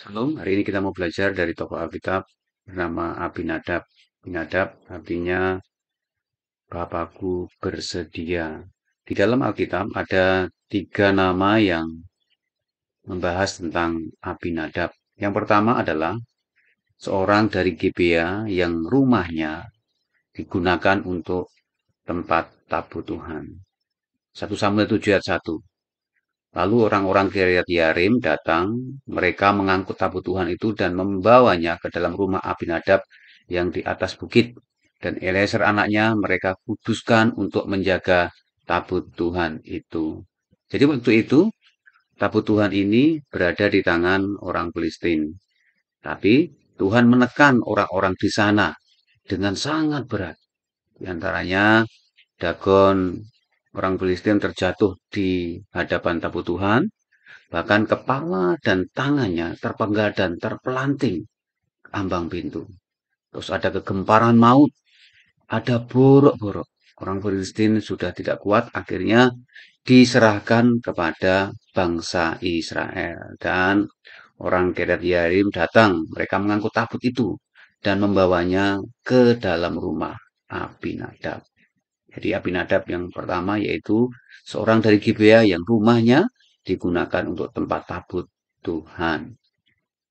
Shalom, hari ini kita mau belajar dari tokoh Alkitab bernama Abinadab. Abinadab artinya Bapakku bersedia. Di dalam Alkitab ada tiga nama yang membahas tentang Abinadab. Yang pertama adalah seorang dari Gibea yang rumahnya digunakan untuk tempat tabut Tuhan. 1 Samuel 7 ayat 1. Lalu orang-orang Kiryat Yarim datang, mereka mengangkut tabut Tuhan itu dan membawanya ke dalam rumah Abinadab yang di atas bukit. Dan Eliezer anaknya mereka kuduskan untuk menjaga tabut Tuhan itu. Jadi waktu itu tabut Tuhan ini berada di tangan orang Filistin. Tapi Tuhan menekan orang-orang di sana dengan sangat berat. Di antaranya Dagon orang Filistin terjatuh di hadapan tabut Tuhan. Bahkan kepala dan tangannya terpenggal dan terpelanting ambang pintu. Terus ada kegemparan maut, ada borok-borok. Orang Filistin sudah tidak kuat, akhirnya diserahkan kepada bangsa Israel. Dan orang Kiryat Yearim datang, mereka mengangkut tabut itu dan membawanya ke dalam rumah Abinadab. Jadi Abinadab yang pertama yaitu seorang dari Gibea yang rumahnya digunakan untuk tempat tabut Tuhan.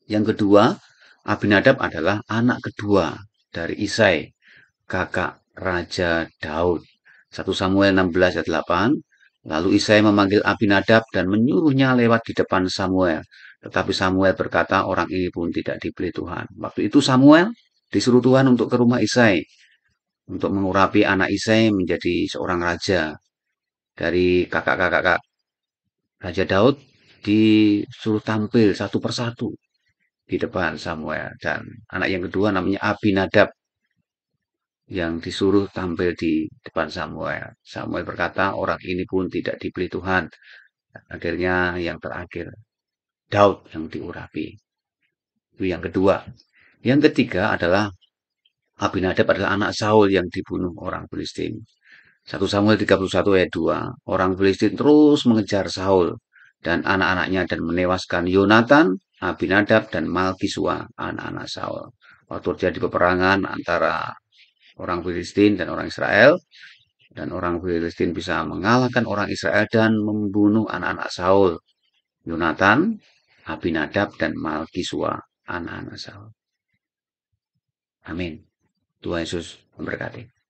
Yang kedua, Abinadab adalah anak kedua dari Isai, kakak Raja Daud. 1 Samuel 16 ayat 8. Lalu Isai memanggil Abinadab dan menyuruhnya lewat di depan Samuel. Tetapi Samuel berkata, orang ini pun tidak dipilih Tuhan. Waktu itu Samuel disuruh Tuhan untuk ke rumah Isai, untuk mengurapi anak Isai menjadi seorang raja. Dari kakak-kakak Raja Daud disuruh tampil satu persatu di depan Samuel. Dan anak yang kedua namanya Abinadab yang disuruh tampil di depan Samuel. Samuel berkata, orang ini pun tidak dipilih Tuhan. Akhirnya yang terakhir, Daud yang diurapi. Itu yang kedua. Yang ketiga adalah Abinadab adalah anak Saul yang dibunuh orang Filistin. 1 Samuel 31 ayat 2. Orang Filistin terus mengejar Saul dan anak-anaknya dan menewaskan Yonatan, Abinadab, dan Malkisua, anak-anak Saul. Waktu terjadi peperangan antara orang Filistin dan orang Israel, dan orang Filistin bisa mengalahkan orang Israel dan membunuh anak-anak Saul, Yonatan, Abinadab, dan Malkisua, anak-anak Saul. Amin. Tuhan Yesus memberkati.